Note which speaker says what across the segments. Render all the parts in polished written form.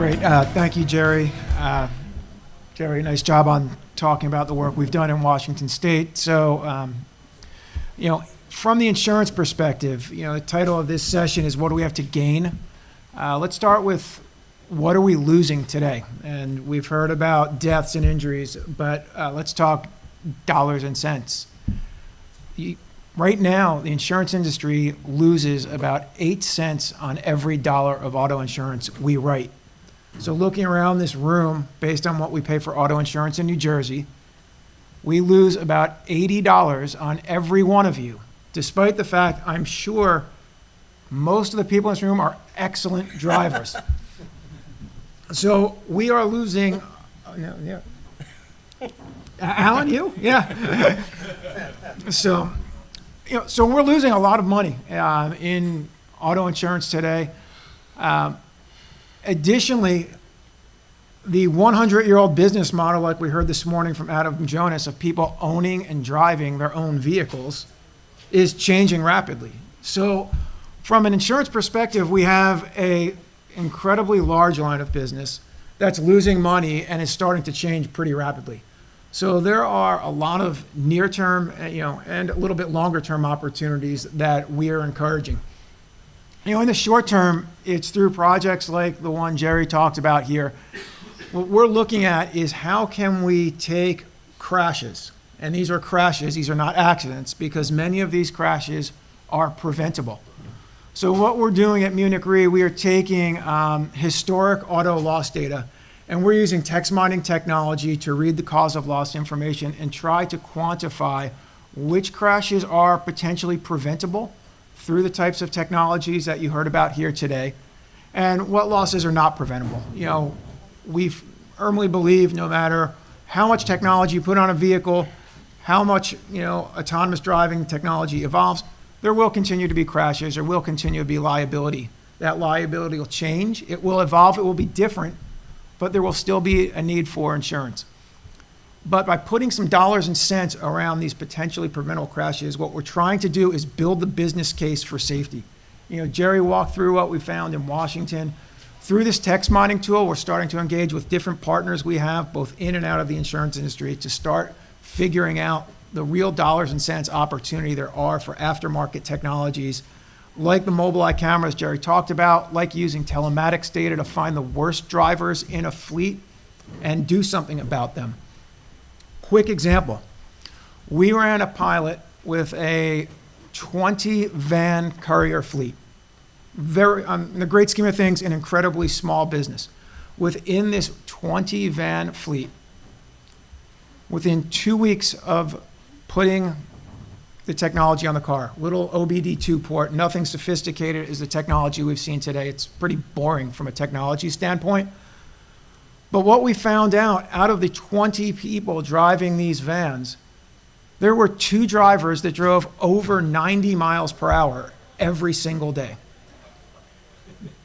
Speaker 1: Great. Thank you, Jerry. Jerry, nice job on talking about the work we've done in Washington State. So, from the insurance perspective, the title of this session is What Do We Have to Gain? Let's start with what are we losing today? And we've heard about deaths and injuries, but let's talk dollars and cents. Right now, the insurance industry loses about 8 cents on every dollar of auto insurance we write. So looking around this room, based on what we pay for auto insurance in New Jersey, we lose about $80 on every one of you, despite the fact I'm sure most of the people in this room are excellent drivers. So we are losing, Alan, you? Yeah. So we're losing a lot of money in auto insurance today. Additionally, the 100-year-old business model, like we heard this morning from Adam Jonas, of people owning and driving their own vehicles is changing rapidly. So from an insurance perspective, we have an incredibly large line of business that's losing money and is starting to change pretty rapidly. So there are a lot of near-term, and a little bit longer-term opportunities that we are encouraging. In the short term, it's through projects like the one Jerry talked about here. What we're looking at is how can we take crashes, and these are crashes, these are not accidents, because many of these crashes are preventable. So what we're doing at Munich RE, we are taking historic auto loss data, and we're using text mining technology to read the cause of loss information and try to quantify which crashes are potentially preventable through the types of technologies that you heard about here today, and what losses are not preventable. We firmly believe no matter how much technology you put on a vehicle, how much autonomous driving technology evolves, there will continue to be crashes, there will continue to be liability. That liability will change, it will evolve, it will be different, but there will still be a need for insurance. But by putting some dollars and cents around these potentially preventable crashes, what we're trying to do is build the business case for safety. Jerry walked through what we found in Washington. Through this text mining tool, we're starting to engage with different partners we have, both in and out of the insurance industry, to start figuring out the real dollars and cents opportunity there are for aftermarket technologies, like the Mobileye cameras Jerry talked about, like using telematics data to find the worst drivers in a fleet and do something about them. Quick example, we ran a pilot with a 20-van courier fleet. Very, in the great scheme of things, an incredibly small business. Within this 20-van fleet, within 2 weeks of putting the technology on the car, little OBD2 port, nothing sophisticated is the technology we've seen today. It's pretty boring from a technology standpoint. But what we found out of the 20 people driving these vans, there were 2 drivers that drove over 90 miles per hour every single day.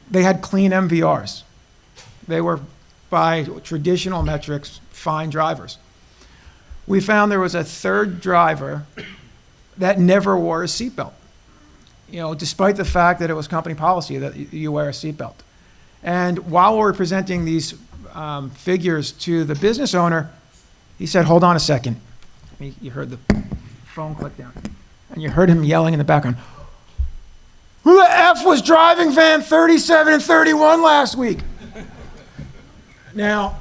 Speaker 1: They had clean MVRs. They were, by traditional metrics, fine drivers. We found there was a third driver that never wore a seatbelt, despite the fact that it was company policy that you wear a seatbelt. And while we were presenting these figures to the business owner, he said, "Hold on a second." You heard the phone click down, and you heard him yelling in the background, "Who the F was driving van 37 and 31 last week?" Now,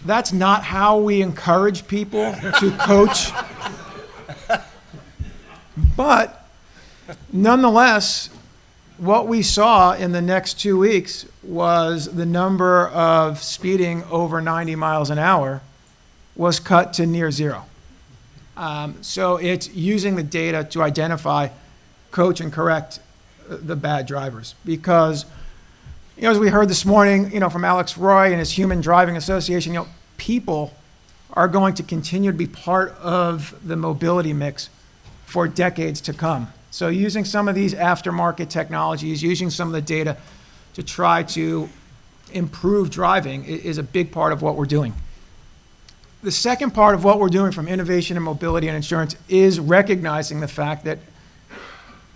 Speaker 1: that's not how we encourage people to coach. But nonetheless, what we saw in the next 2 weeks was the number of speeding over 90 miles an hour was cut to near zero. So it's using the data to identify, coach, and correct the bad drivers. Because, as we heard this morning, from Alex Roy and his Human Driving Association, people are going to continue to be part of the mobility mix for decades to come. So using some of these aftermarket technologies, using some of the data to try to improve driving is a big part of what we're doing. The second part of what we're doing from innovation and mobility and insurance is recognizing the fact that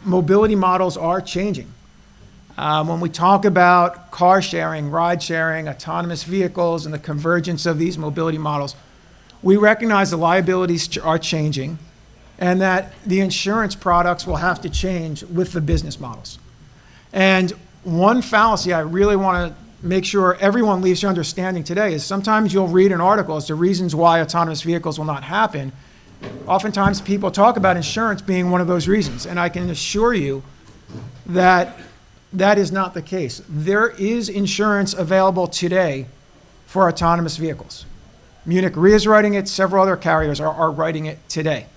Speaker 1: mobility models are changing. When we talk about car sharing, ride sharing, autonomous vehicles, and the convergence of these mobility models, we recognize the liabilities are changing and that the insurance products will have to change with the business models. And one fallacy I really want to make sure everyone leaves your understanding today is sometimes you'll read an article as to reasons why autonomous vehicles will not happen. Oftentimes people talk about insurance being one of those reasons, and I can assure you that that is not the case. There is insurance available today for autonomous vehicles. Munich RE is writing it, several other carriers are writing it today.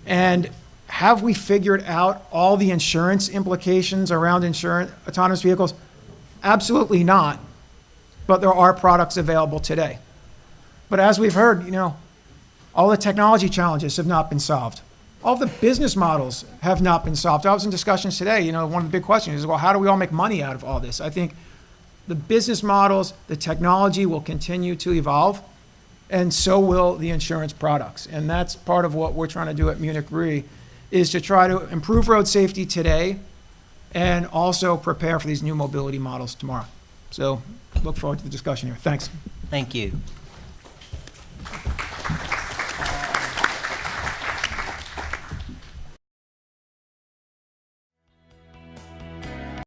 Speaker 1: And have we figured out all the insurance implications around autonomous vehicles? Absolutely not, but there are products available today. But as we've heard, all the technology challenges have not been solved. All the business models have not been solved. I was in discussions today, one of the big questions is, well, how do we all make money out of all this? I think the business models, the technology will continue to evolve, and so will the insurance products. And that's part of what we're trying to do at Munich RE, is to try to improve road safety today and also prepare for these new mobility models tomorrow. So look forward to the discussion here. Thanks.
Speaker 2: Thank you.